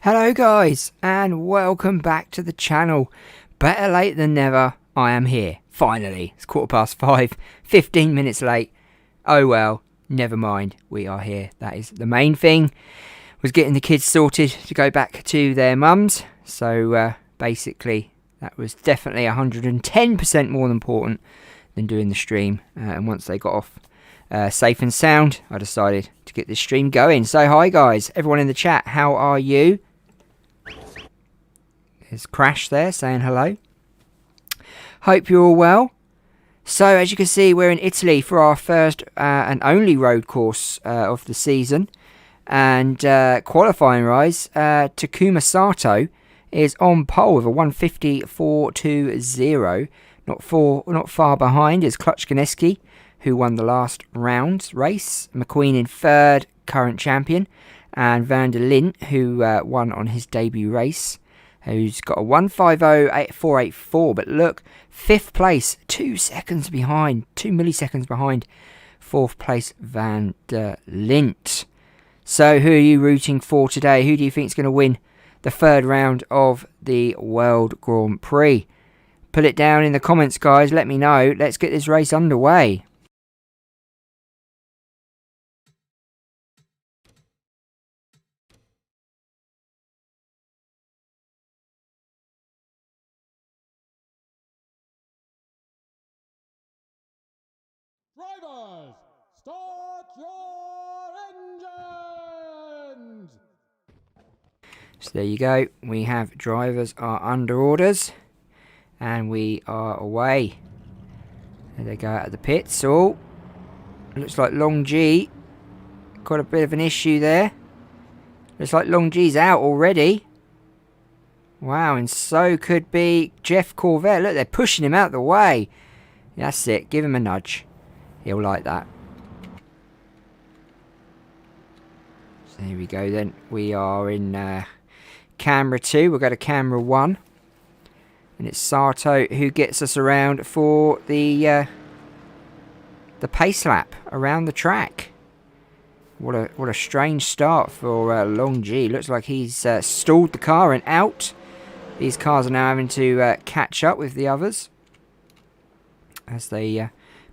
Hello guys, and welcome back to the channel. Better late than never, I am here. Finally, it's 5:15, 15 minutes late. Oh well, never mind, we are here. That is the main thing, was getting the kids sorted to go back to their mums. So basically, that was definitely 110% more important than doing the stream. And once they got off safe and sound, I decided to get this stream going. So hi guys, everyone in the chat, how are you? There's Crash there saying hello. Hope you're all well. So as you can see, we're in Italy for our first and only road course of the season. And qualifying rise, Takuma Sato is on pole with a 1:54.20. Not far behind is Clutch Ganeski, who won the last round race. McQueen in third, current champion. And Van der Lint, who won on his debut race, who's got a 1:50.484. But look, fifth place, 2 seconds behind, 2 milliseconds behind fourth place Van der Lint. So who are you rooting for today? Who do you think is going to win the third round of the World Grand Prix? Put it down in the comments, guys. Let me know. Let's get this race underway. Drivers, start your engines! So there you go. We have drivers are under orders. And we are away. There they go out of the pits. Oh, looks like Long G got a bit of an issue there. Looks like Long G's out already. Wow, and so could be Jeff Corvette. Look, they're pushing him out the way. That's it. Give him a nudge. He'll like that. So here we go then. We are in camera 2. We'll go to camera 1. And it's Sato who gets us around for the pace lap around the track. What a strange start for Long G. Looks like he's stalled the car and out. These cars are now having to catch up with the others as they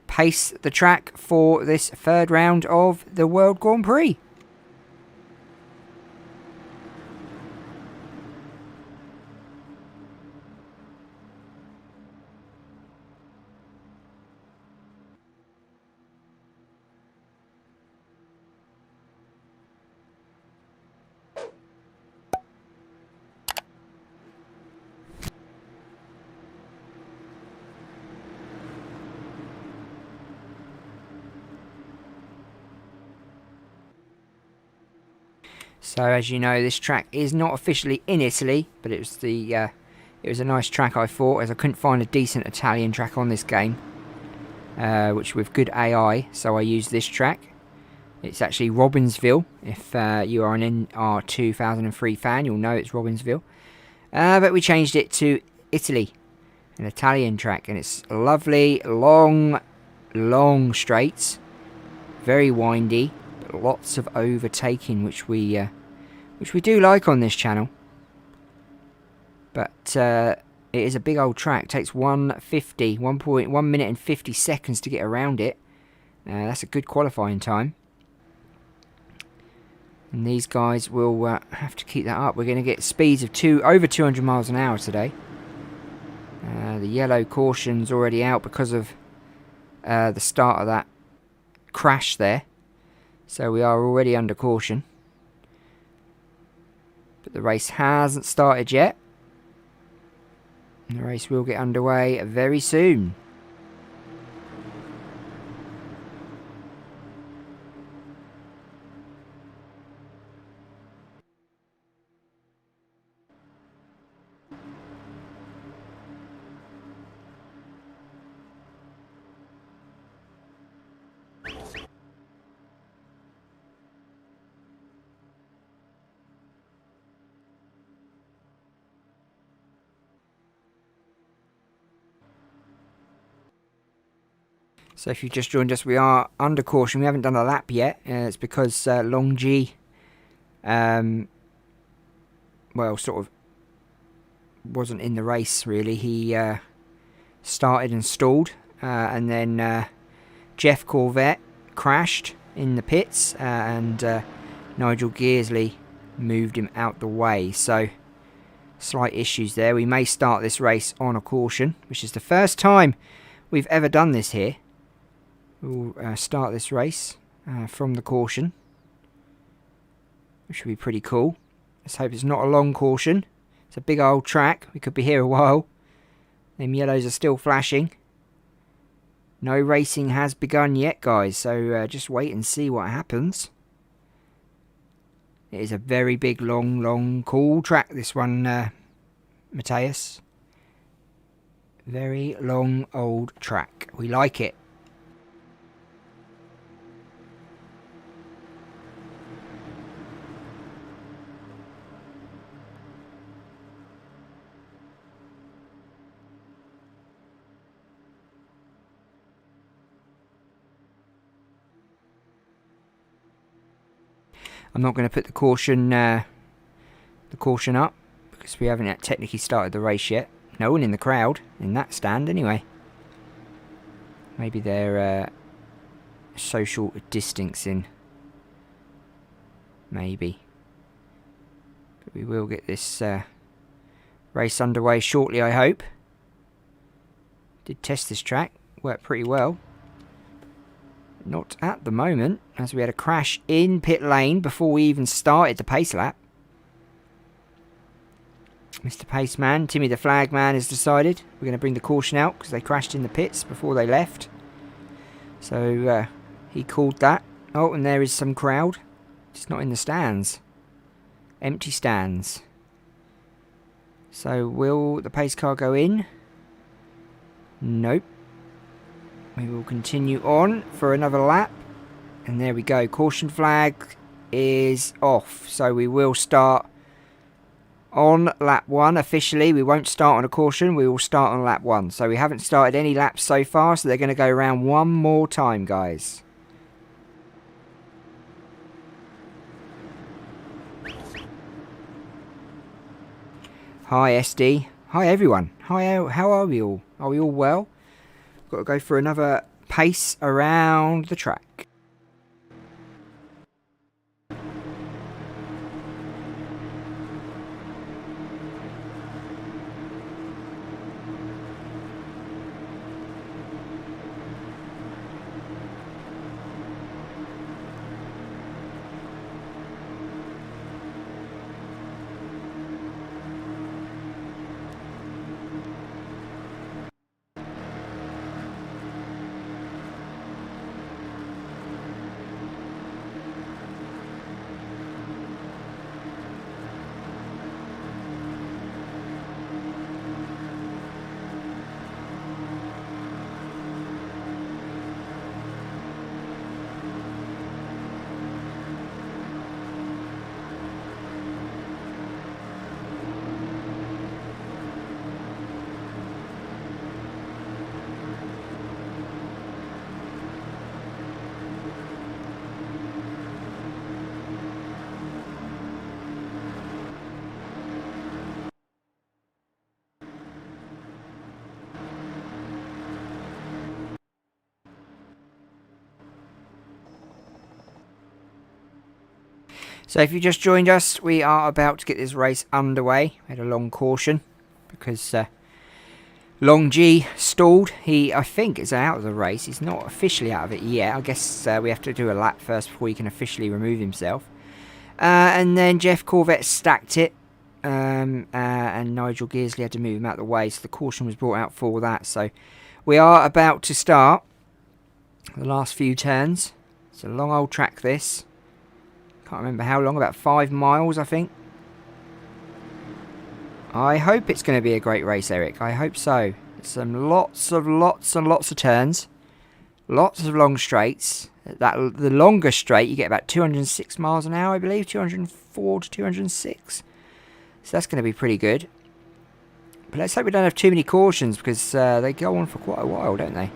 pace the track for this third round of the World Grand Prix. So as you know, this track is not officially in Italy, but it was a nice track, I thought, as I couldn't find a decent Italian track on this game, which with good AI, so I used this track. It's actually Robbinsville. If you are an NR 2003 fan, you'll know it's Robbinsville. But we changed it to Italy, an Italian track, and it's lovely, long straights, very windy. Lots of overtaking, which we do like on this channel. But it is a big old track. It takes 1 minute and 50 seconds to get around it. That's a good qualifying time. And these guys will have to keep that up. We're going to get speeds of over 200 miles an hour today. The yellow caution's already out because of the start of that crash there. So we are already under caution. But the race hasn't started yet. And the race will get underway very soon. So if you've just joined us, we are under caution. We haven't done a lap yet. It's because Long G well, sort of wasn't in the race really. He started and stalled, and then Jeff Corvette crashed in the pits, and Nigel Gearsley moved him out the way. So slight issues there. We may start this race on a caution, which is the first time we've ever done this here. We'll start this race from the caution, which should be pretty cool. Let's hope it's not a long caution. It's a big old track. We could be here a while. Them yellows are still flashing. No racing has begun yet, guys, so just wait and see what happens. It is a very big, long, cool track, this one, Matthias. Very long, old track. We like it. I'm not going to put the caution up because we haven't technically started the race yet. No one in the crowd in that stand anyway. Maybe they're social distancing. Maybe. But we will get this race underway shortly, I hope. Did test this track. Worked pretty well. Not at the moment, as we had a crash in pit lane before we even started the pace lap. Mr. Paceman, Timmy the Flagman, has decided we're going to bring the caution out because they crashed in the pits before they left. So he called that. Oh, and there is some crowd. It's not in the stands. Empty stands. So will the pace car go in? Nope. We will continue on for another lap. And there we go. Caution flag is off. So we will start on lap 1 officially. We won't start on a caution. We will start on lap 1. So we haven't started any laps so far. So they're going to go around one more time, guys. Hi, SD. Hi, everyone. Hi, how are we all? Are we all well? Got to go for another pace around the track. So if you just joined us, we are about to get this race underway. We had a long caution because Long G stalled. He, I think, is out of the race. He's not officially out of it yet. I guess we have to do a lap first before he can officially remove himself. And then Jeff Corvette stacked it. And Nigel Gearsley had to move him out of the way. So the caution was brought out for that. So we are about to start the last few turns. It's a long old track, this. Can't remember how long, about 5 miles, I think. I hope it's going to be a great race, Eric. I hope so. Some lots of turns. Lots of long straights. The longer straight, you get about 206 miles an hour, I believe. 204 to 206. So that's going to be pretty good. But let's hope we don't have too many cautions, because they go on for quite a while, don't they?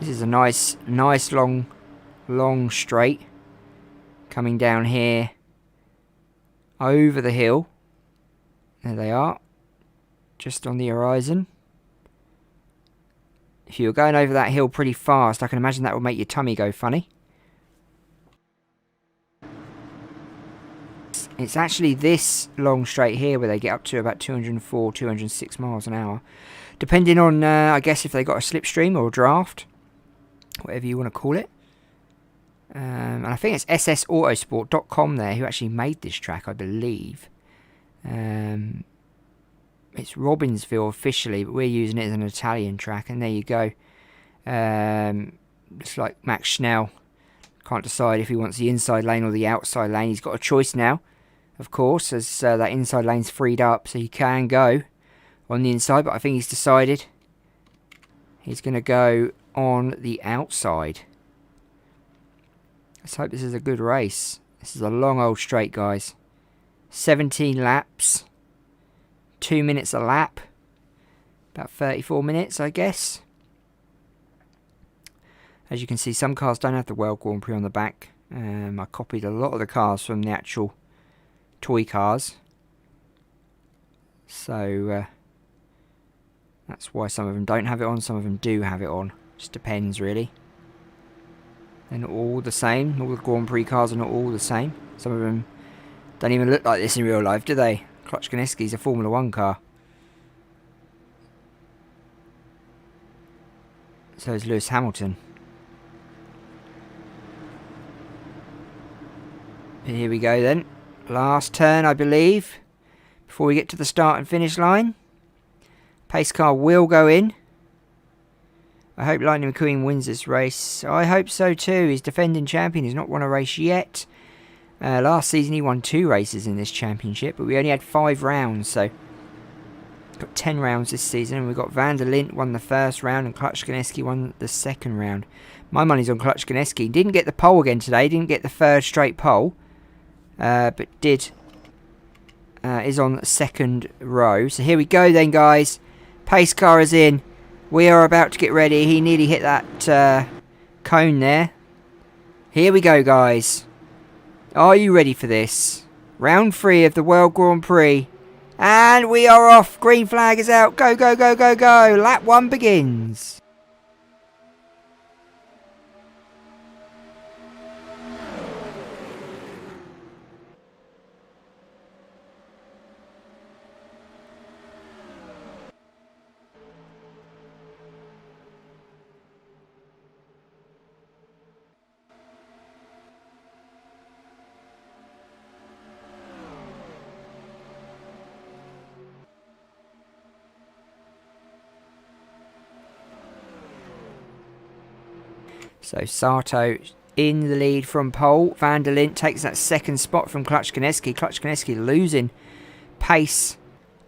This is a nice long straight. Coming down here over the hill. There they are. Just on the horizon. If you were going over that hill pretty fast, I can imagine that would make your tummy go funny. It's actually this long straight here where they get up to about 204, 206 miles an hour. Depending on, I guess, if they got a slipstream or a draft. Whatever you want to call it. And I think it's ssautosport.com there who actually made this track, I believe. It's Robbinsville officially, but we're using it as an Italian track. And there you go. It's like Max Schnell. Can't decide if he wants the inside lane or the outside lane. He's got a choice now, of course, as that inside lane's freed up. So he can go on the inside, but I think he's decided he's going to go on the outside. Let's hope this is a good race. This is a long old straight, guys. 17 laps. 2 minutes a lap. About 34 minutes, I guess. As you can see, some cars don't have the World Grand Prix on the back. I copied a lot of the cars from the actual toy cars. So, that's why some of them don't have it on, some of them do have it on. Just depends, really. They're not all the same. All the Grand Prix cars are not all the same. Some of them don't even look like this in real life, do they? Clutch Ganeski's a Formula 1 car. So is Lewis Hamilton. And here we go then. Last turn, I believe. Before we get to the start and finish line. Pace car will go in. I hope Lightning McQueen wins this race. I hope so too. He's defending champion. He's not won a race yet. Last season he won 2 races in this championship. But we only had 5 rounds. So got 10 rounds this season. And we've got Van der Lint won the first round. And Clutch Ganeski won the second round. My money's on Clutch Ganeski. Didn't get the pole again today. Didn't get the third straight pole. But is on the second row. So here we go then, guys. Pace car is in. We are about to get ready. He nearly hit that cone there. Here we go, guys. Are you ready for this? Round 3 of the World Grand Prix. And we are off. Green flag is out. Go, go, go, go, go. Lap 1 begins. So Sato in the lead from pole. Van der Lint takes that second spot from Clutch Ganeski. Clutch Ganeski losing pace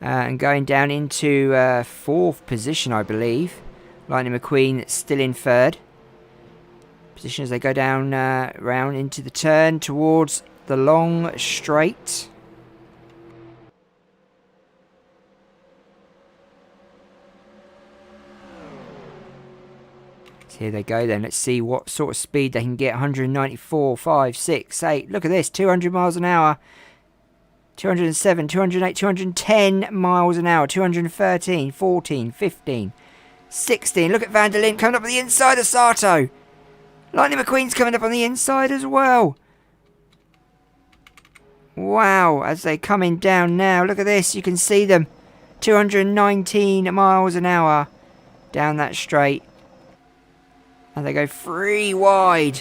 and going down into 4th position, I believe. Lightning McQueen still in 3rd position as they go down round into the turn towards the long straight. Here they go then. Let's see what sort of speed they can get. 194, 5, 6, 8. Look at this. 200 miles an hour. 207, 208, 210 miles an hour. 213, 14, 15, 16. Look at Van der Lint coming up on the inside of Sato. Lightning McQueen's coming up on the inside as well. Wow. As they're coming down now. Look at this. You can see them. 219 miles an hour down that straight. And they go 3 wide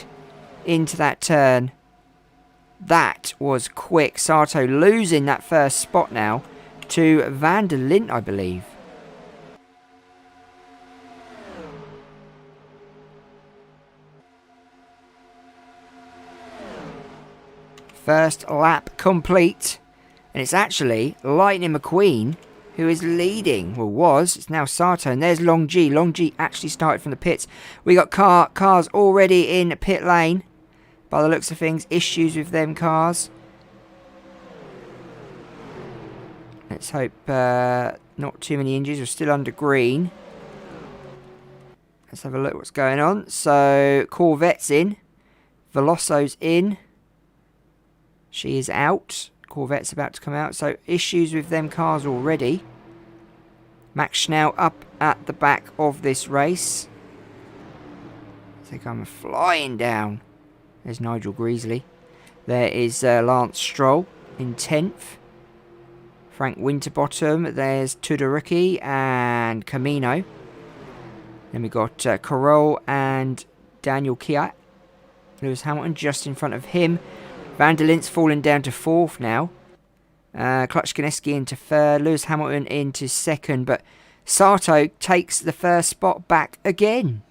into that turn. That was quick. Sato losing that first spot now to Van der Lint, I believe. First lap complete. And it's actually Lightning McQueen who is leading. Well, was. It's now Sato. And there's Long G. Long G actually started from the pits. We got cars already in pit lane. By the looks of things, issues with them cars. Let's hope not too many injuries. We're still under green. Let's have a look what's going on. So, Corvette's in. Velosso's in. She is out. Corvette's about to come out. So issues with them cars already. Max Schnell up at the back of this race. They come flying down. There's Nigel Greasley. There is Lance Stroll in 10th. Frank Winterbottom. There's Tudoricki and Camino. Then we got Carroll and Daniel Kiat. Lewis Hamilton just in front of him. Van der Lind's fallen down to 4th now. Klutchkineski into 3rd. Lewis Hamilton into 2nd. But Sato takes the first spot back again.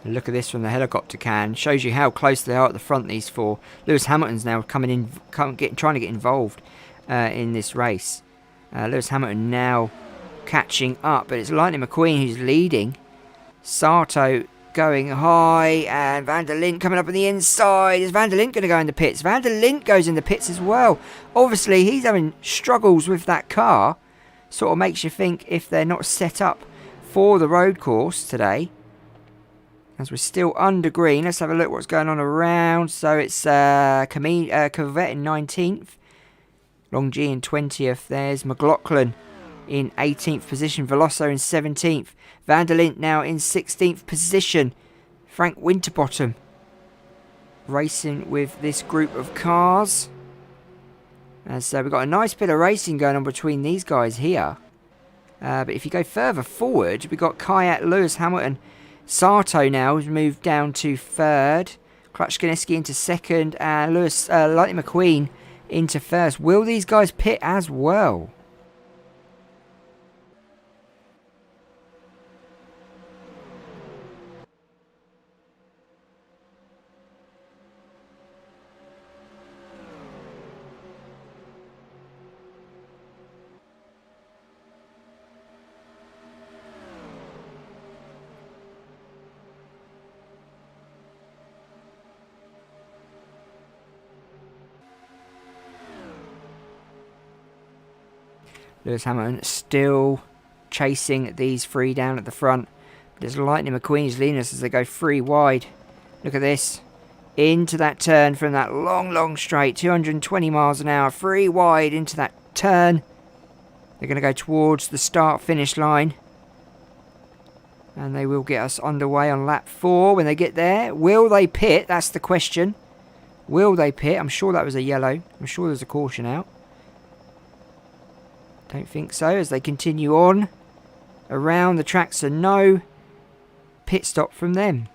Look at this from the helicopter can. Shows you how close they are at the front, these four. Lewis Hamilton's now coming in, trying to get involved in this race. Lewis Hamilton now catching up, but it's Lightning McQueen who's leading. Sato going high, and Van der Linde coming up on the inside. Is Van der Linde going to go in the pits? Van der Linde goes in the pits as well. Obviously, he's having struggles with that car. Sort of makes you think if they're not set up for the road course today. As we're still under green, let's have a look what's going on around. So it's Corvette in 19th. Long G in 20th. There's McLaughlin in 18th position. Veloso in 17th. Van der Linde now in 16th position. Frank Winterbottom racing with this group of cars. And so we've got a nice bit of racing going on between these guys here. But if you go further forward, we've got Kayat, Lewis Hamilton. Sato now has moved down to 3rd. Klutchkineski into 2nd. And Lightning McQueen into 1st. Will these guys pit as well? Lewis Hamilton still chasing these three down at the front. There's Lightning McQueen who's leading us as they go 3 wide. Look at this. Into that turn from that long straight. 220 miles an hour. 3 wide into that turn. They're going to go towards the start-finish line. And they will get us underway on lap 4 when they get there. Will they pit? That's the question. Will they pit? I'm sure that was a yellow. I'm sure there's a caution out. Don't think so, as they continue on around the track, so no pit stop from them.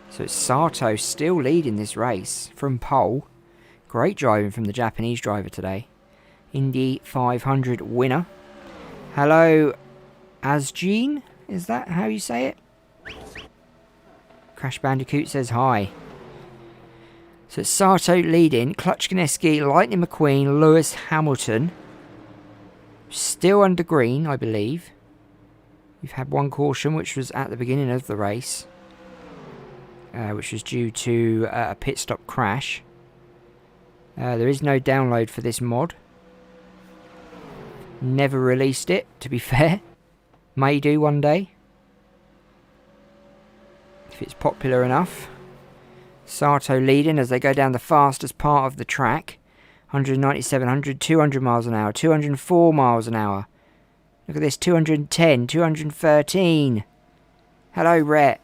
So it's Sato still leading this race from pole. Great driving from the Japanese driver today. Indy 500 winner. Hello, Asjeen, is that how you say it? Crash Bandicoot says hi. So it's Sato leading, Klutchkineski, Lightning McQueen, Lewis Hamilton. Still under green, I believe. We've had one caution, which was at the beginning of the race. Which was due to a pit stop crash. There is no download for this mod. Never released it, to be fair. May do one day. If it's popular enough. Sato leading as they go down the fastest part of the track. 197, 100, 200 miles an hour, 204 miles an hour. Look at this, 210, 213. Hello, Rhett.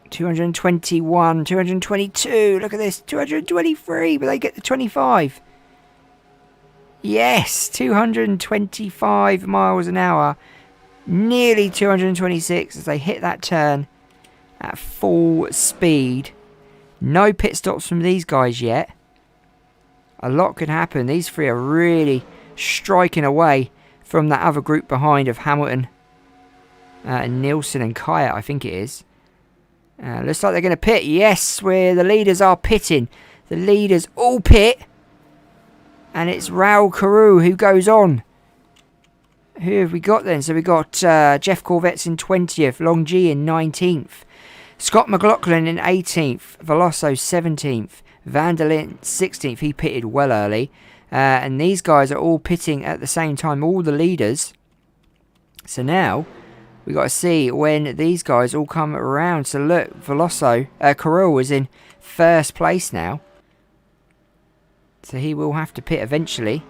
221, 222. Look at this, 223, but they get the 25. Yes, 225 miles an hour. Nearly 226 as they hit that turn at full speed. No pit stops from these guys yet. A lot could happen. These three are really striking away from that other group behind of Hamilton, Nielsen and Kayat, I think it is. Looks like they're going to pit. Yes, where the leaders are pitting. The leaders all pit. And it's Raul Carew who goes on. Who have we got then? So we got Jeff Corvette's in 20th, Long G in 19th, Scott McLaughlin in 18th, Veloso 17th, Van der Lint 16th. He pitted well early. And these guys are all pitting at the same time, all the leaders. So now we got to see when these guys all come around. So look, Carew is in first place now. So he will have to pit eventually.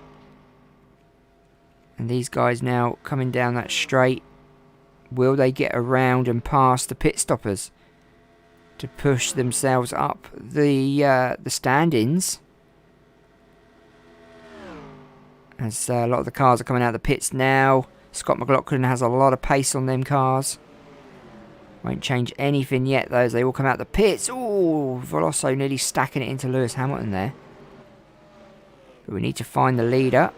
And these guys now coming down that straight. Will they get around and past the pit stoppers to push themselves up the standings? As a lot of the cars are coming out of the pits now. Scott McLaughlin has a lot of pace on them cars. Won't change anything yet though as they all come out the pits. Oh, Veloso nearly stacking it into Lewis Hamilton there. But we need to find the leader.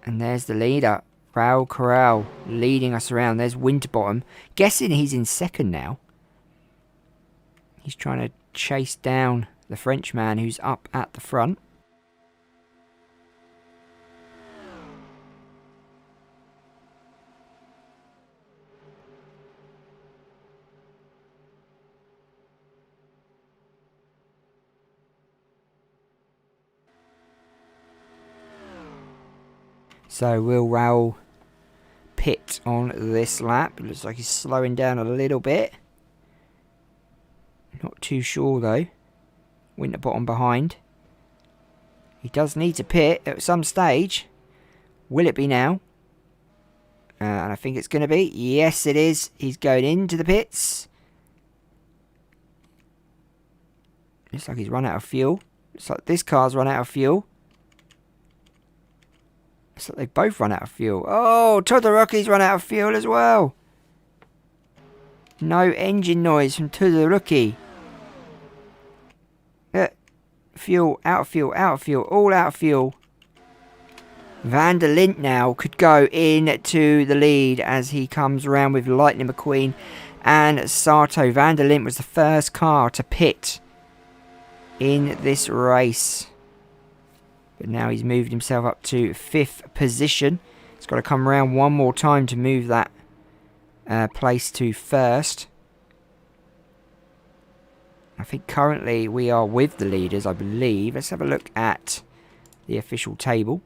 And there's the leader. Raul Corral leading us around. There's Winterbottom. Guessing he's in second now. He's trying to chase down the Frenchman who's up at the front. So will Raul pit on this lap? It looks like he's slowing down a little bit. Not too sure though. Winterbottom behind. He does need to pit at some stage. Will it be now? And I think it's going to be. Yes, it is. He's going into the pits. Looks like he's run out of fuel. Looks like this car's run out of fuel. Looks like they've both run out of fuel. Oh, Todoroki's run out of fuel as well. No engine noise from Todoroki. Fuel, out of fuel, out of fuel, all out of fuel. Van der Lint now could go into the lead as he comes around with Lightning McQueen and Sato. Van der Lint was the first car to pit in this race. But now he's moved himself up to 5th position. He's got to come around one more time to move that place to 1st. I think currently we are with the leaders, I believe. Let's have a look at the official table.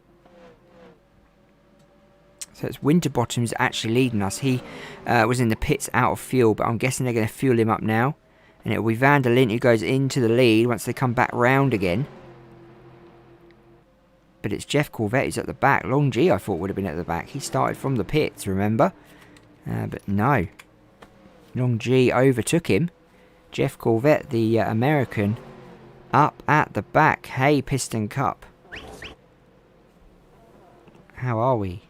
So it's Winterbottom's actually leading us. He was in the pits out of fuel, but I'm guessing they're going to fuel him up now. And it will be Van der Lint who goes into the lead once they come back round again. But it's Jeff Corvette who's at the back. Long G I thought would have been at the back. He started from the pits, remember? But no. Long G overtook him. Jeff Corvette, the American, up at the back. Hey, Piston Cup. How are we?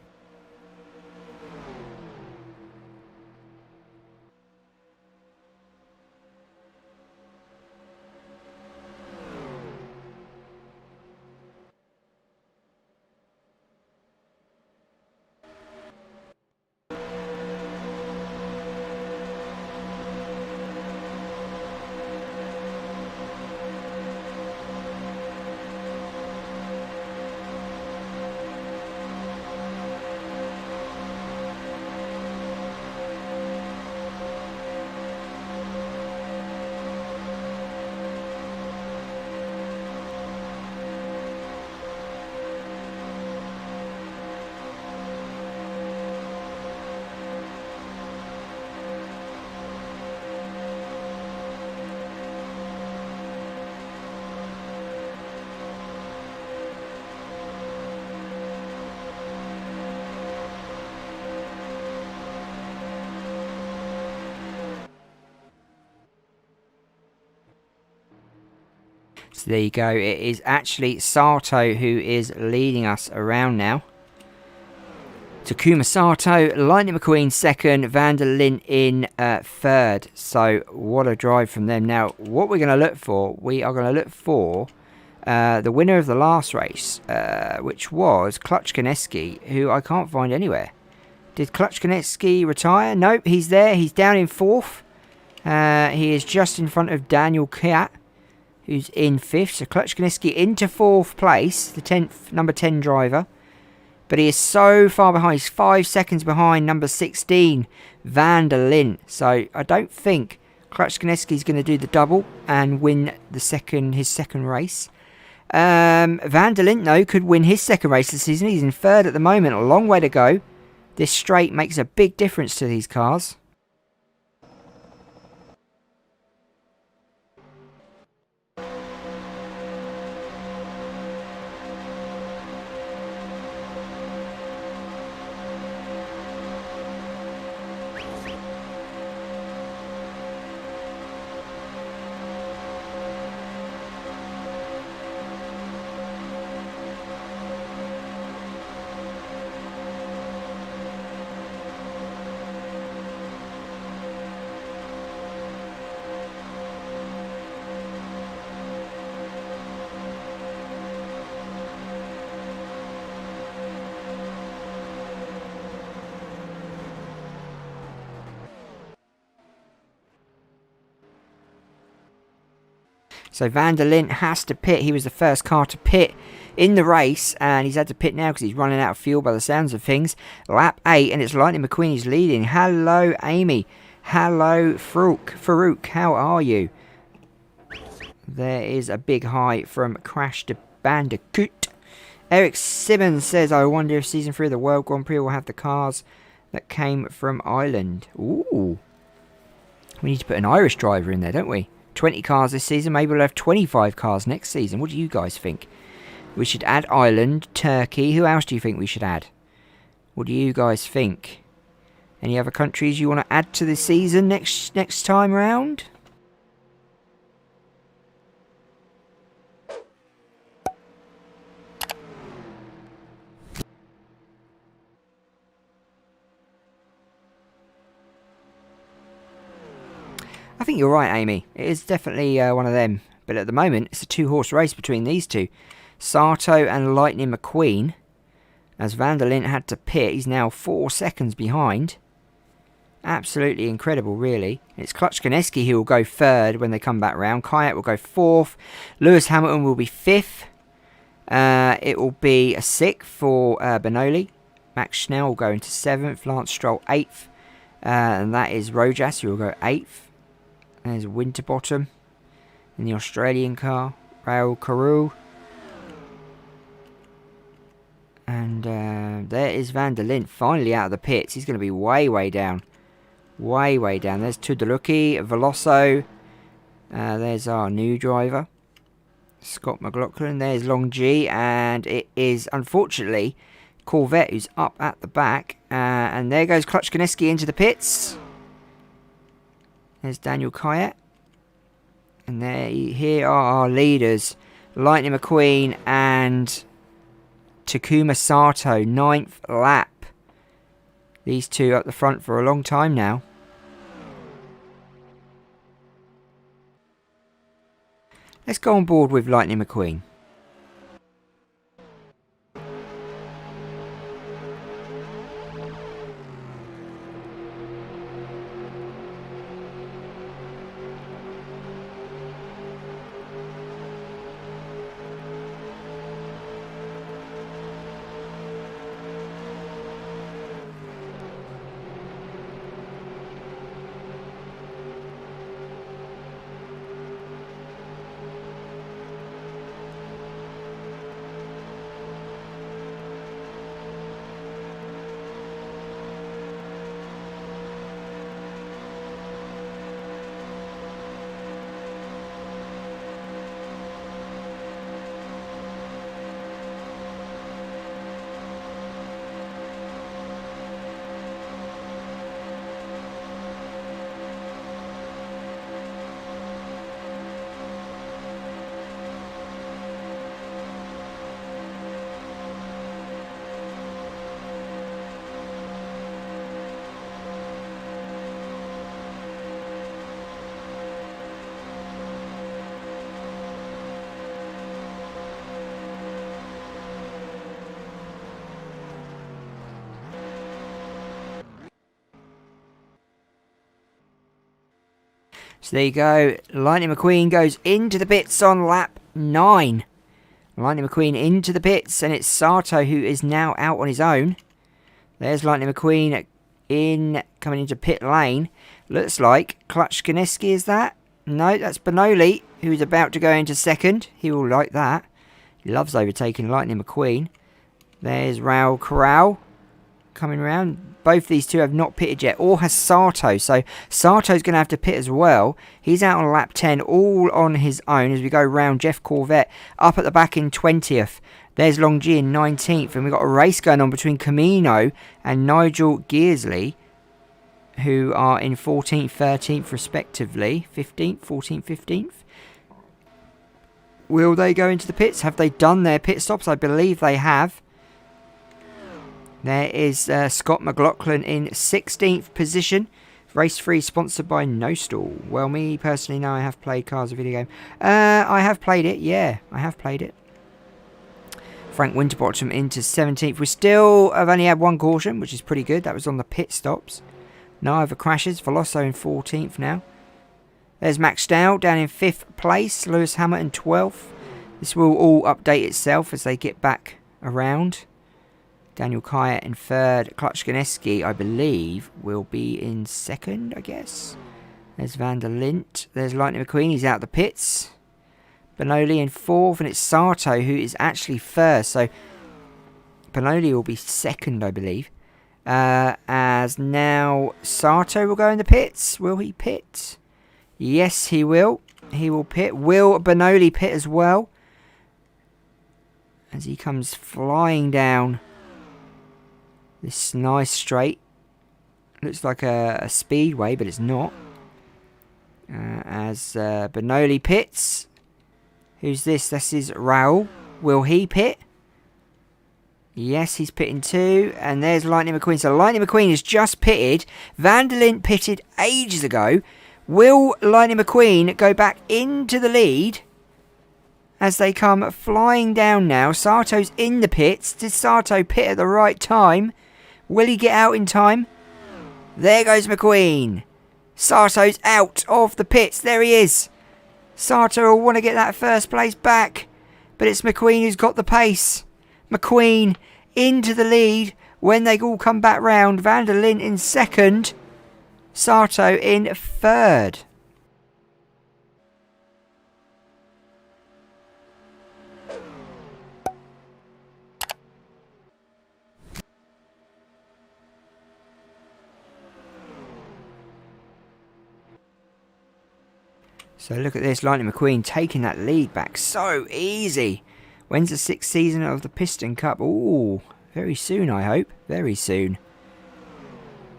So there you go. It is actually Sato who is leading us around now. Takuma Sato, Lightning McQueen 2nd, Van der Lint in 3rd. So what a drive from them. Now what we're going to look for, we are going to look for the winner of the last race, which was Clutch Koneski, who I can't find anywhere. Did Clutch Koneski retire? Nope, he's there. He's down in 4th. He is just in front of Daniel Kiat. who's in 5th. So Kluczkaniski into 4th place, the number 10 driver. But he is so far behind. He's 5 seconds behind number 16, Van der Lint. So I don't think Kluczkaniski is going to do the double and win his second race. Van der Lint, though, could win his second race this season. He's in 3rd at the moment. A long way to go. This straight makes a big difference to these cars. So Van der Lint has to pit. He was the first car to pit in the race, and he's had to pit now because he's running out of fuel by the sounds of things. Lap 8, and it's Lightning McQueen who's leading. Hello, Amy. Hello, Farouk. How are you? There is a big hi from Crash the Bandicoot. Eric Simmons says, I wonder if Season 3 of the World Grand Prix will have the cars that came from Ireland. Ooh. We need to put an Irish driver in there, don't we? 20 cars this season. Maybe we'll have 25 cars next season. What do you guys think? We should add Ireland, Turkey. Who else do you think we should add? What do you guys think? Any other countries you want to add to the season next time round? I think you're right, Amy. It is definitely one of them. But at the moment, it's a 2-horse race between these two. Sato and Lightning McQueen. As Van der Lint had to pit, he's now 4 seconds behind. Absolutely incredible, really. It's Kluczkaniski who will go 3rd when they come back round. Kayat will go 4th. Lewis Hamilton will be 5th. It will be a 6th for Benoli. Max Schnell will go into 7th. Lance Stroll 8th. And that is Rojas who will go 8th. There's Winterbottom in the Australian car. Raul Carew. And there is Van der Lint finally out of the pits. He's going to be way, way down. Way, way down. There's Tudeluki, Veloso. There's our new driver, Scott McLaughlin. There's Long G. And it is, unfortunately, Corvette who's up at the back. And there goes Kluczkaniski into the pits. There's Daniel Kayat. And here are our leaders. Lightning McQueen and Takuma Sato, 9th lap. These two up the front for a long time now. Let's go on board with Lightning McQueen. So there you go. Lightning McQueen goes into the pits on lap 9. Lightning McQueen into the pits, and it's Sato who is now out on his own. There's Lightning McQueen coming into pit lane. Looks like Clutch Ganeski, is that? No, that's Benoli, who's about to go into second. He will like that. He loves overtaking Lightning McQueen. There's Raul Corral coming around. Both these two have not pitted yet, or has Sato. So Sato's going to have to pit as well. He's out on lap 10, all on his own as we go round. Jeff Corvette up at the back in 20th. There's Longji in 19th. And we've got a race going on between Camino and Nigel Gearsley, who are in 14th, 13th respectively. 15th, 14th, 15th. Will they go into the pits? Have they done their pit stops? I believe they have. There is Scott McLaughlin in 16th position. Race 3 sponsored by No Stall. Well, me personally, no, I have played Cars, a video game. I have played it, yeah, I have played it. Frank Winterbottom into 17th. We still have only had one caution, which is pretty good. That was on the pit stops. No other crashes. Veloso in 14th now. There's Max Stow down in 5th place. Lewis Hamilton 12th. This will all update itself as they get back around. Daniel Kaya in 3rd. Clutch Ganeski, I believe, will be in 2nd, I guess. There's Van der Lint. There's Lightning McQueen. He's out the pits. Benoli in 4th. And it's Sato who is actually 1st. So Benoli will be 2nd, I believe. As now Sato will go in the pits. Will he pit? Yes, he will. He will pit. Will Benoli pit as well? As he comes flying down this nice straight. Looks like a speedway, but it's not. As Benoli pits. Who's this? This is Raul. Will he pit? Yes, he's pitting too. And there's Lightning McQueen. So Lightning McQueen has just pitted. Van der Lint pitted ages ago. Will Lightning McQueen go back into the lead as they come flying down now? Sato's in the pits. Did Sato pit at the right time? Will he get out in time? There goes McQueen. Sato's out of the pits. There he is. Sato will want to get that first place back. But it's McQueen who's got the pace. McQueen into the lead when they all come back round. Van der Lint in 2nd. Sato in 3rd. So look at this, Lightning McQueen taking that lead back so easy. When's the 6th season of the Piston Cup? Ooh, very soon I hope. Very soon.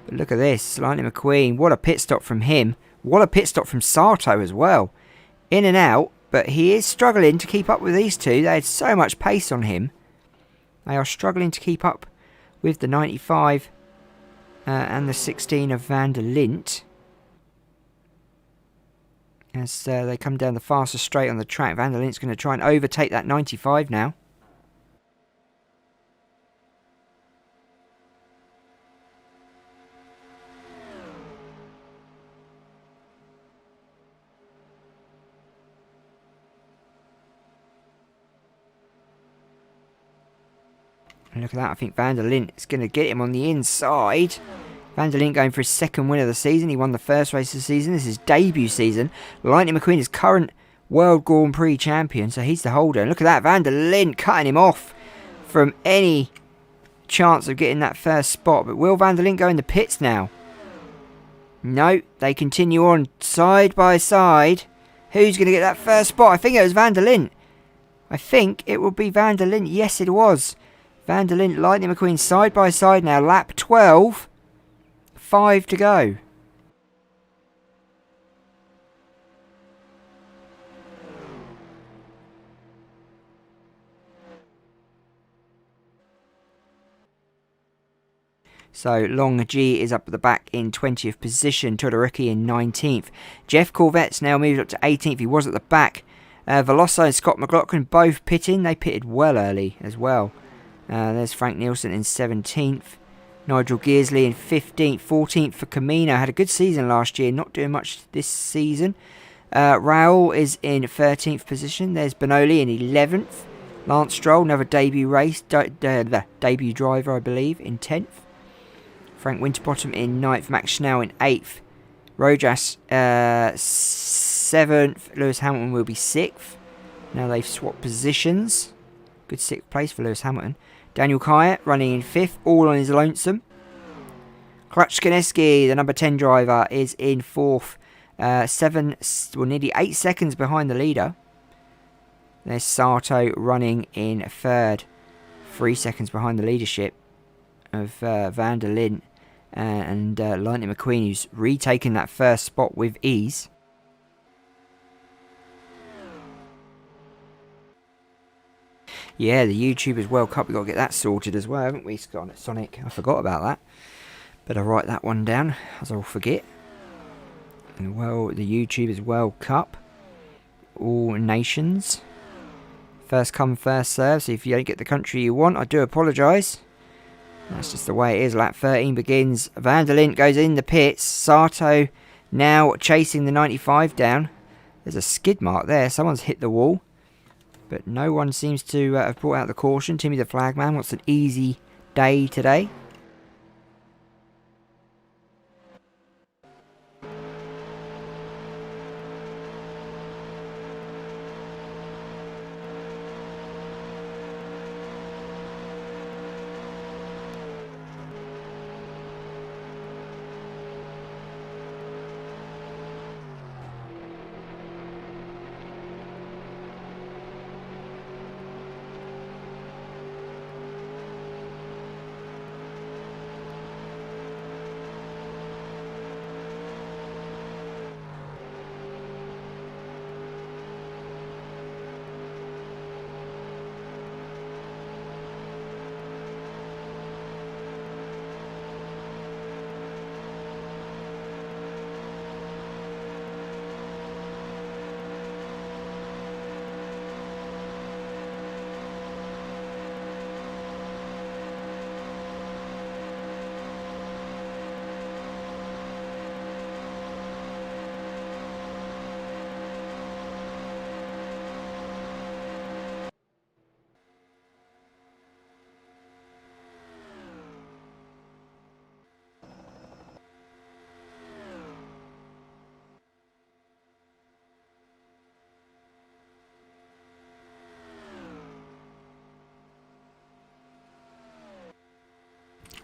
But look at this, Lightning McQueen. What a pit stop from him. What a pit stop from Sato as well. In and out, but he is struggling to keep up with these two. They had so much pace on him. They are struggling to keep up with the 95 and the 16 of Van der Lint. As they come down the fastest straight on the track. Van der Lint's going to try and overtake that 95 now. And look at that, I think Van der Lint is going to get him on the inside. Van der Lint going for his 2nd win of the season. He won the first race of the season. This is his debut season. Lightning McQueen is current World Grand Prix champion, so he's the holder. And look at that, Van der Lint cutting him off from any chance of getting that first spot. But will Van der Lint go in the pits now? No, they continue on side by side. Who's going to get that first spot? I think it was Van der Lint. I think it will be Van der Lint. Yes, it was. Van der Lint, Lightning McQueen side by side now. Lap 12. 5 to go. So Long G is up at the back in 20th position. Todoroki in 19th. Jeff Corvette's now moved up to 18th. He was at the back. Veloso and Scott McLaughlin both pitting. They pitted well early as well. There's Frank Nielsen in 17th. Nigel Gearsley in 15th. 14th for Camino. Had a good season last year. Not doing much this season. Raul is in 13th position. There's Benoli in 11th. Lance Stroll, another debut race. The debut driver, I believe, in 10th. Frank Winterbottom in 9th. Max Schnell in 8th. Rojas 7th. Lewis Hamilton will be 6th. Now they've swapped positions. Good 6th place for Lewis Hamilton. Daniel Kvyat running in 5th, all on his lonesome. Clutch Skineski, the number 10 driver, is in 4th. Nearly 8 seconds behind the leader. There's Sato running in 3rd. 3 seconds behind the leadership of Van der Linde and Lightning McQueen, who's retaken that first spot with ease. Yeah, the YouTubers World Cup, we've got to get that sorted as well, haven't we, Sonic? I forgot about that. Better write that one down, as I'll forget. And well, the YouTubers World Cup. All nations. First come, first serve. So if you don't get the country you want, I do apologise. That's just the way it is. Lap 13 begins. Van der Linde goes in the pits. Sato now chasing the 95 down. There's a skid mark there. Someone's hit the wall. But no one seems to have brought out the caution. Timmy the Flagman wants an easy day today.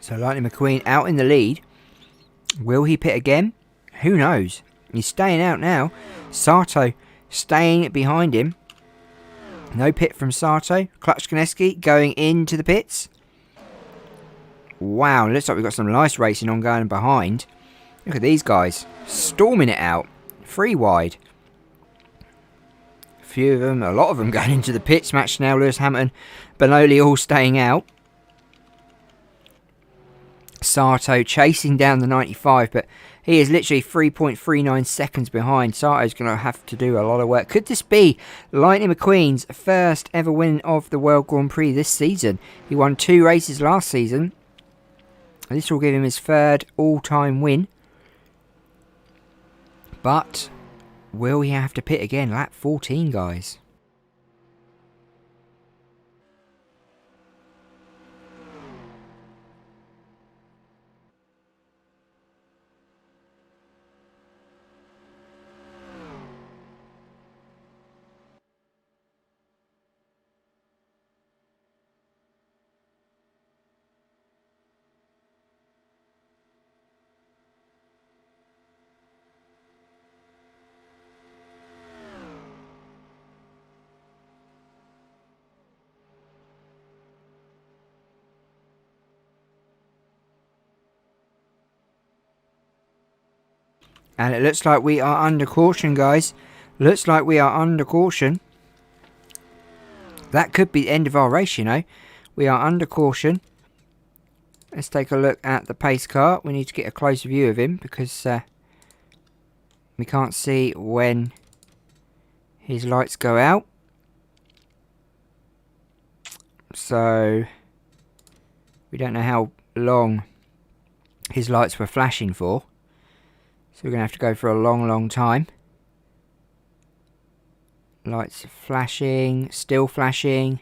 So Lightning McQueen out in the lead. Will he pit again? Who knows? He's staying out now. Sato staying behind him. No pit from Sato. Clutch Skineski going into the pits. Wow, looks like we've got some nice racing on going behind. Look at these guys. Storming it out. 3 wide. A few of them, a lot of them going into the pits. Max Schnell, Lewis Hamilton, Benoli all staying out. Sato chasing down the 95, but he is literally 3.39 seconds behind. Sato's going to have to do a lot of work. Could this be Lightning McQueen's first ever win of the World Grand Prix this season? He won 2 races last season. This will give him his 3rd all-time win. But will he have to pit again? Lap 14, guys. And it looks like we are under caution, guys. Looks like we are under caution. That could be the end of our race, you know. We are under caution. Let's take a look at the pace car. We need to get a closer view of him because we can't see when his lights go out. So we don't know how long his lights were flashing for. So we're going to have to go for a long, long time. Lights flashing, still flashing.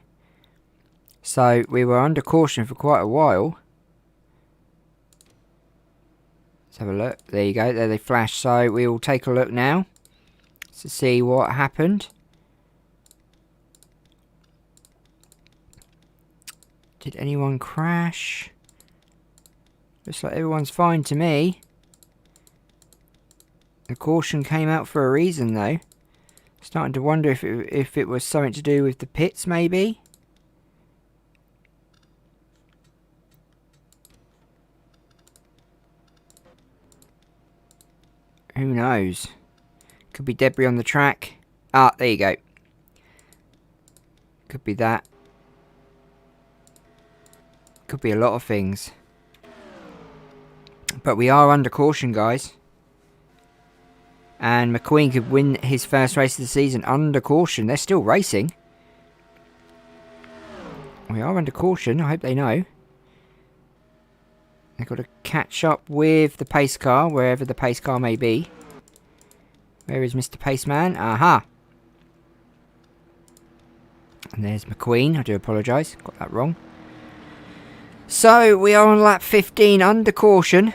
So we were under caution for quite a while. Let's have a look. There you go, there they flash. So we will take a look now to see what happened. Did anyone crash? Looks like everyone's fine to me. The caution came out for a reason though. Starting to wonder if it was something to do with the pits maybe. Who knows? Could be debris on the track. Ah, there you go. Could be that. Could be a lot of things. But we are under caution, guys. And McQueen could win his first race of the season under caution. They're still racing. We are under caution. I hope they know. They've got to catch up with the pace car, wherever the pace car may be. Where is Mr. Paceman? Aha! And there's McQueen. I do apologise. Got that wrong. So, we are on lap 15 under caution.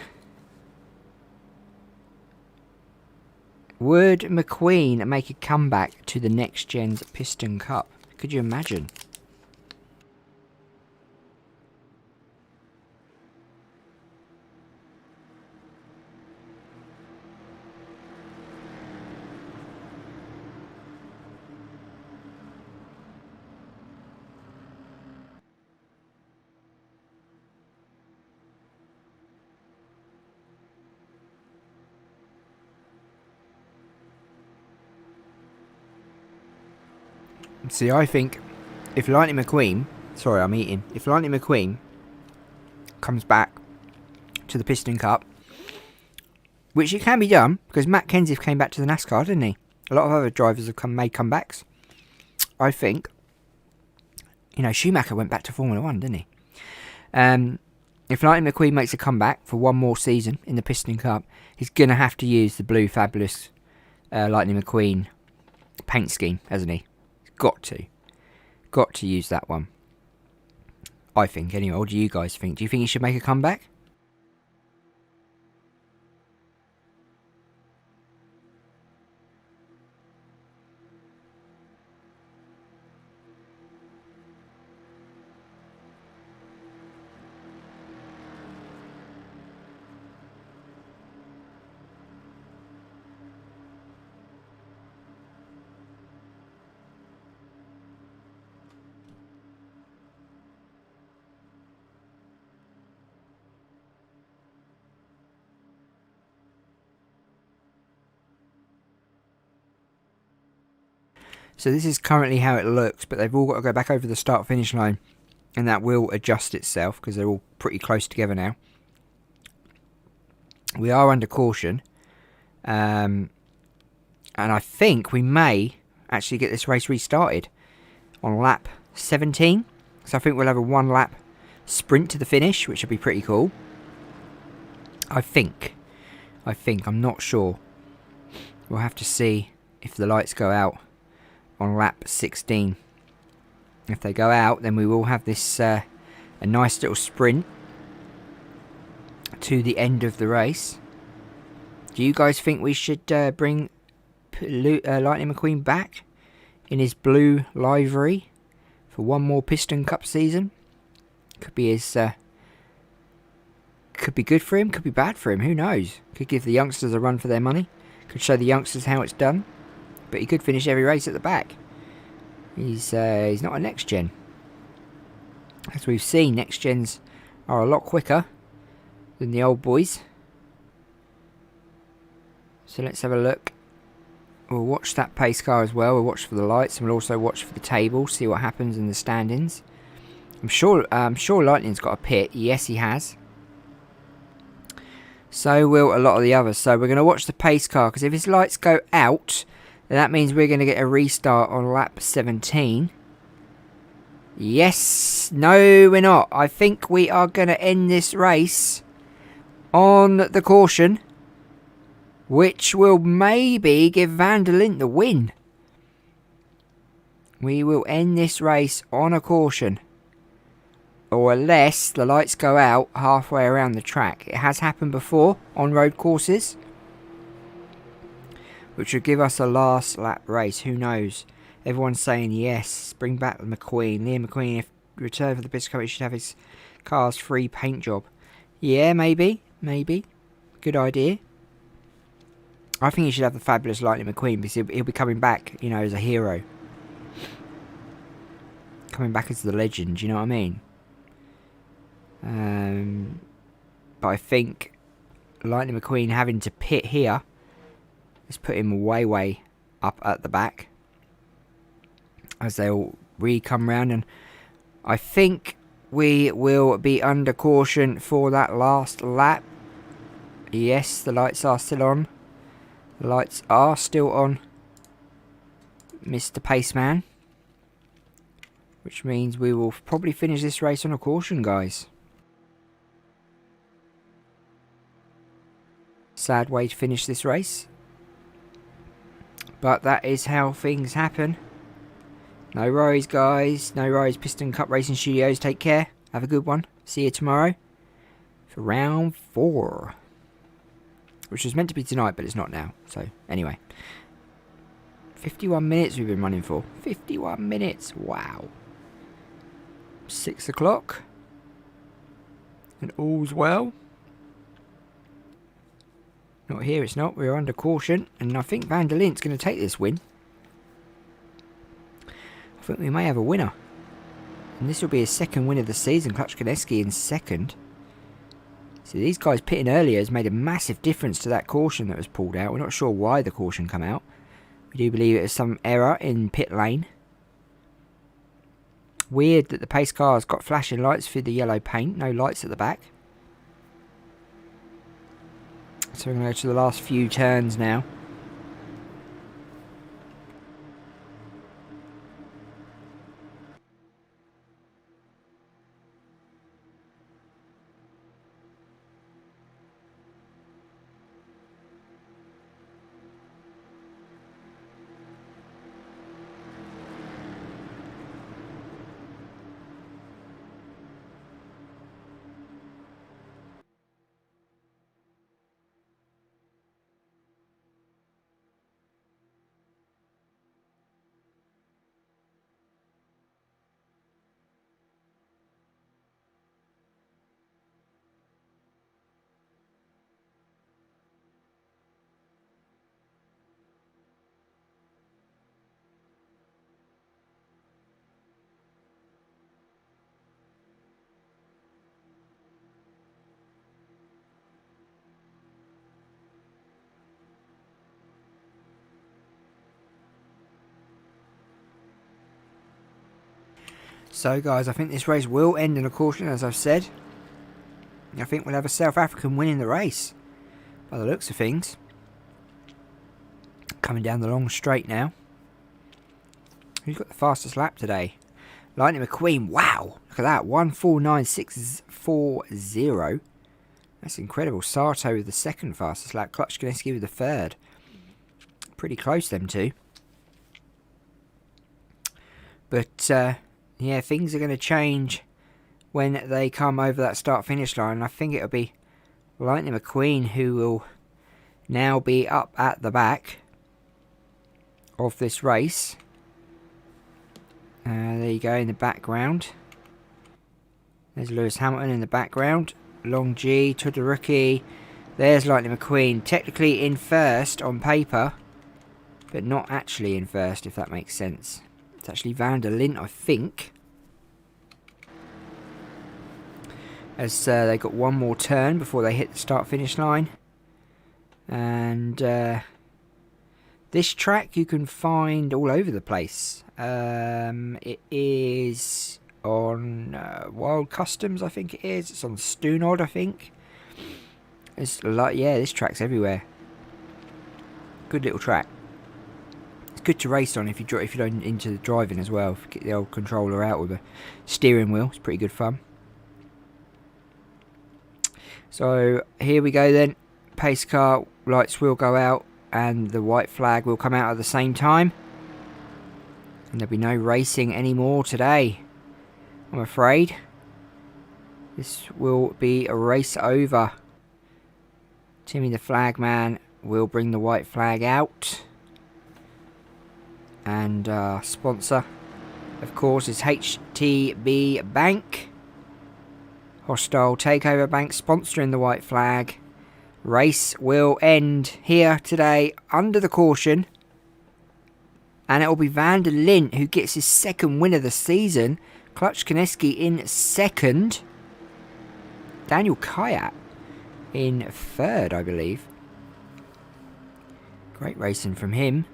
Would McQueen make a comeback to the Next Gen's Piston Cup? Could you imagine? See, I think if Lightning McQueen... Sorry, I'm eating. If Lightning McQueen comes back to the Piston Cup, which it can be done, because Matt Kenseth came back to the NASCAR, didn't he? A lot of other drivers have made comebacks. I think... You know, Schumacher went back to Formula 1, didn't he? If Lightning McQueen makes a comeback for one more season in the Piston Cup, he's going to have to use the blue fabulous Lightning McQueen paint scheme, hasn't he? Got to use that one. I think, anyway. What do you guys think? Do you think he should make a comeback? So this is currently how it looks, but they've all got to go back over the start-finish line, and that will adjust itself because they're all pretty close together now. We are under caution, and I think we may actually get this race restarted on lap 17. So I think we'll have a one-lap sprint to the finish, which would be pretty cool. I think. I'm not sure. We'll have to see if the lights go out on lap 16. If they go out, then we will have this a nice little sprint to the end of the race. Do you guys think we should bring Lightning McQueen back in his blue livery for one more Piston Cup season? Could be his could be good for him, could be bad for him, who knows? Could give the youngsters a run for their money, could show the youngsters how it's done. But he could finish every race at the back. He's not a next gen. As we've seen, next gens are a lot quicker than the old boys. So let's have a look. We'll watch that pace car as well. We'll watch for the lights, and we'll also watch for the table, see what happens in the standings. I'm sure Lightning's got a pit. Yes, he has. So will a lot of the others. So we're going to watch the pace car, because if his lights go out, then that means we're going to get a restart on lap 17. Yes. No, we're not. I think we are going to end this race on the caution, which will maybe give Van der Lint the win. We will end this race on a caution, or unless the lights go out halfway around the track. It has happened before on road courses, which would give us a last lap race. Who knows? Everyone's saying yes, bring back McQueen. Liam McQueen, if return for the Piston Cup, he should have his car's free paint job. Yeah, maybe. Good idea. I think he should have the fabulous Lightning McQueen, because he'll be coming back, you know, as a hero. Coming back as the legend, you know what I mean? But I think Lightning McQueen having to pit here has put him way up at the back, as they'll come round, and I think we will be under caution for that last lap. Yes, the lights are still on. The lights are still on, Mr. Paceman. Which means we will probably finish this race on a caution, guys. Sad way to finish this race. But that is how things happen. No worries, guys. No worries, Piston Cup Racing Studios. Take care. Have a good one. See you tomorrow for round 4. Which was meant to be tonight, but it's not now. So, anyway. 51 minutes we've been running for. 51 minutes. Wow. 6 o'clock. And all's well. Not here, it's not. We're under caution. And I think Van der Lint's going to take this win. I think we may have a winner. And this will be his second win of the season. Klutchkaneski in second. So these guys pitting earlier has made a massive difference to that caution that was pulled out. We're not sure why the caution came out. We do believe it was some error in pit lane. Weird that the pace car's got flashing lights through the yellow paint. No lights at the back. So we're going to go to the last few turns now. So guys, I think this race will end in a caution, as I've said. I think we'll have a South African winning the race, by the looks of things. Coming down the long straight now. Who's got the fastest lap today? Lightning McQueen, wow! Look at that, 1:49.640. That's incredible. Sato with the second fastest lap, Klutchkaneski with the third. Pretty close, them two. But, yeah, things are going to change when they come over that start-finish line. I think it'll be Lightning McQueen who will now be up at the back of this race. There you go in the background. There's Lewis Hamilton in the background. Long G, Todoroki. There's Lightning McQueen. Technically in first on paper, but not actually in first, if that makes sense. It's actually Van der Lint, I think. As they got one more turn before they hit the start-finish line. And this track you can find all over the place. It is on Wild Customs, I think it is. It's on Stunod, I think. It's like, yeah, this track's everywhere. Good little track. Good to race on if you don't into the driving as well. If you get the old controller out with a steering wheel, it's pretty good fun. So here we go then. Pace car lights will go out and the white flag will come out at the same time. And there'll be no racing anymore today, I'm afraid. This will be a race over. Timmy the flagman will bring the white flag out. And our sponsor, of course, is HTB Bank. Hostile Takeover Bank sponsoring the white flag. Race will end here today under the caution. And it will be Van der Lint who gets his second win of the season. Clutch Koneski in second. Daniel Kayat in third, I believe. Great racing from him.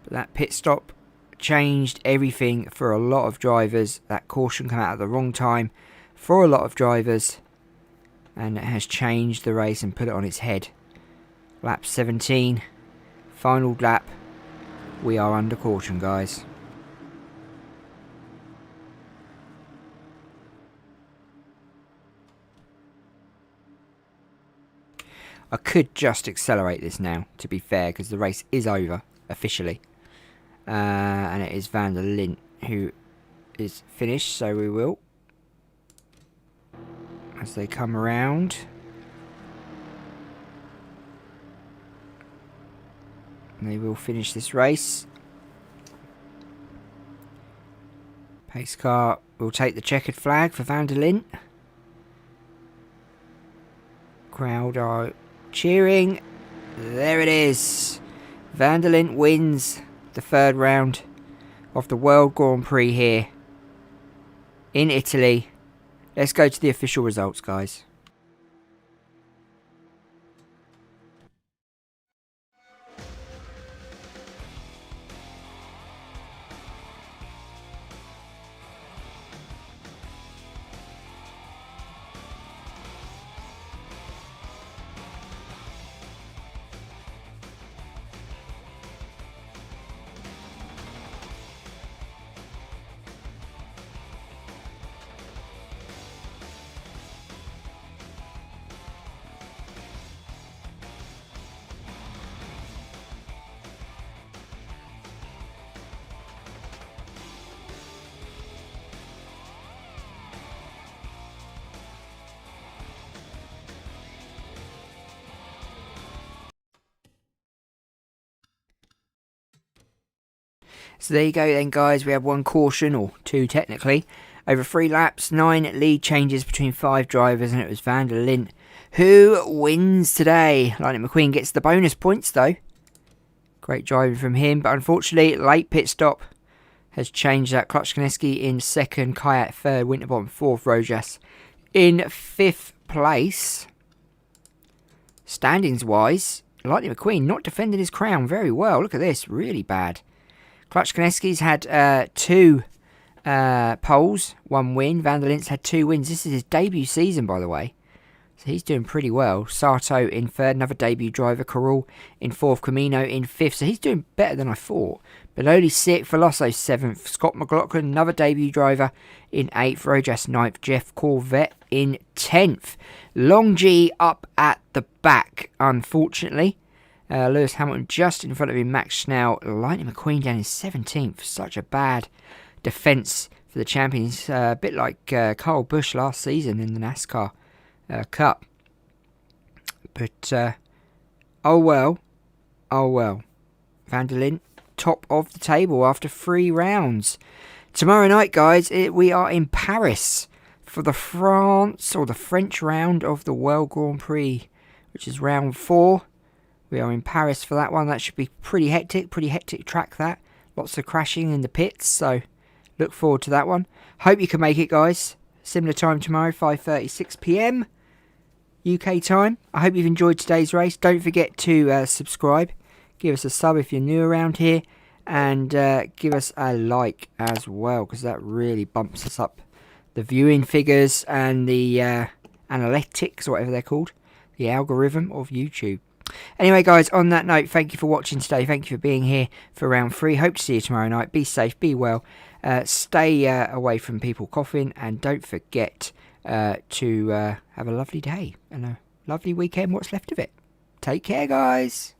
But that pit stop changed everything for a lot of drivers. That caution came out at the wrong time for a lot of drivers. And it has changed the race and put it on its head. Lap 17. Final lap. We are under caution, guys. I could just accelerate this now, to be fair, because the race is over, officially. And it is Van der Lint who is finished, so we will. As they come around. They will finish this race. Pace car will take the checkered flag for Van der Lint. Crowd are cheering. There it is. Van der Lint wins the third round of the World Grand Prix here in Italy. Let's go to the official results, guys. So there you go then, guys. We have one caution, or two technically, over 3 laps, 9 lead changes between 5 drivers, and it was Van der Lint who wins today. Lightning McQueen gets the bonus points though. Great driving from him, but unfortunately late pit stop has changed that. Clutch Koneski in second, Kayat third, Winterbottom fourth, Rojas in 5th place. Standings wise, Lightning McQueen not defending his crown very well. Look at this, really bad. Clutch Koneski's had 2 poles, 1 win. Van der Lint's had 2 wins. This is his debut season, by the way. So he's doing pretty well. Sato in 3rd, another debut driver. Carroll in 4th, Camino in 5th. So he's doing better than I thought. Beloli 6th, Veloso 7th. Scott McLaughlin, another debut driver, in 8th. Rojas 9th. Jeff Corvette in 10th. Long G up at the back, unfortunately. Lewis Hamilton just in front of him, Max Schnell. Lightning McQueen down in 17th. Such a bad defence for the champions. A bit like Carl Busch last season in the NASCAR Cup. But, oh well. Van der Lint, top of the table after 3 rounds. Tomorrow night, guys, we are in Paris for the French round of the World Grand Prix, which is round 4. We are in Paris for that one. That should be pretty hectic track that. Lots of crashing in the pits, so look forward to that one. Hope you can make it, guys. Similar time tomorrow, 5:36 PM UK time. I hope you've enjoyed today's race. Don't forget to subscribe. Give us a sub if you're new around here. And give us a like as well, because that really bumps us up the viewing figures and the analytics, or whatever they're called. The algorithm of YouTube. Anyway, guys, on that note, thank you for watching today. Thank you for being here for round 3. Hope to see you tomorrow night. Be safe, be well. Stay away from people coughing, and don't forget to have a lovely day and a lovely weekend, what's left of it. Take care, guys.